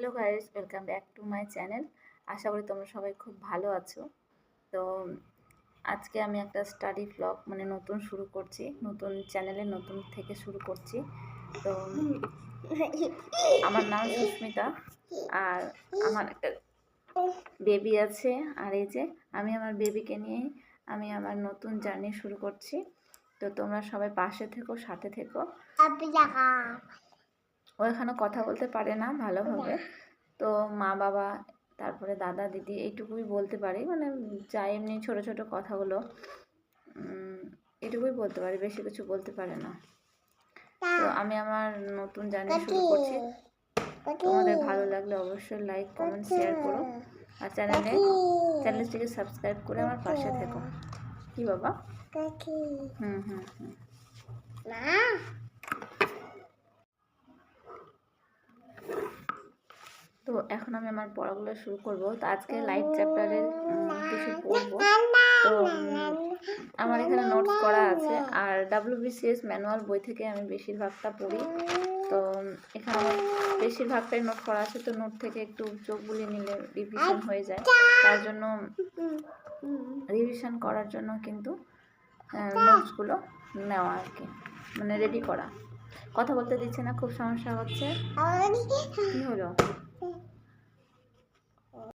Hello guys, welcome back to my channel. আশা করি তোমরা সবাই খুব ভালো আছো। তো আজকে আমি একটা স্টাডি ভ্লগ নতুন শুরু করছি, নতুন চ্যানেলে নতুন থেকে শুরু করছি। তো আমার নাম সুস্মিতা, আর আমার একটা বেবি আছে। আর এই যে আমি আমার বেবিকে নিয়ে আমি আমার নতুন জার্নি শুরু করছি। তো তোমরা সবাই পাশে থেকো, সাথে থেকো। ও এখানে কথা বলতে পারে না ভালোভাবে, তো মা বাবা তারপরে দাদা দিদি এইটুকুই বলতে পারি, যা এমনি ছোট ছোট কথাগুলো এটুকুই বলতে পারি, বেশি কিছু বলতে পারে না। তো আমি আমার নতুন জার্নি শুরু করছি। তোমাদের ভালো লাগলে অবশ্যই লাইক, কমেন্ট, শেয়ার করো, আর চ্যানেলটিকে সাবস্ক্রাইব করে আমার পাশে থেকো। কি বাবা? হুম হুম হুম। তো এখন আমি আমার পড়াগুলো শুরু করব। তো আজকে লাইফ চ্যাপ্টারের কিছু পড়বো। তো আমার এখানে নোটস করা আছে, আর WBCS ম্যানুয়াল বই থেকে আমি বেশিরভাগটা পড়ি। তো এখানে আমার বেশিরভাগটাই নোট করা আছে, তো নোট থেকে একটু চোখ বুলিয়ে নিলে রিভিশন হয়ে যায়। তার জন্য রিভিশন করার জন্য কিন্তু নোটসগুলো নেওয়া আর কি, রেডি করা। কথা বলতে দিচ্ছে না, খুব সমস্যা হচ্ছে। কি হলো?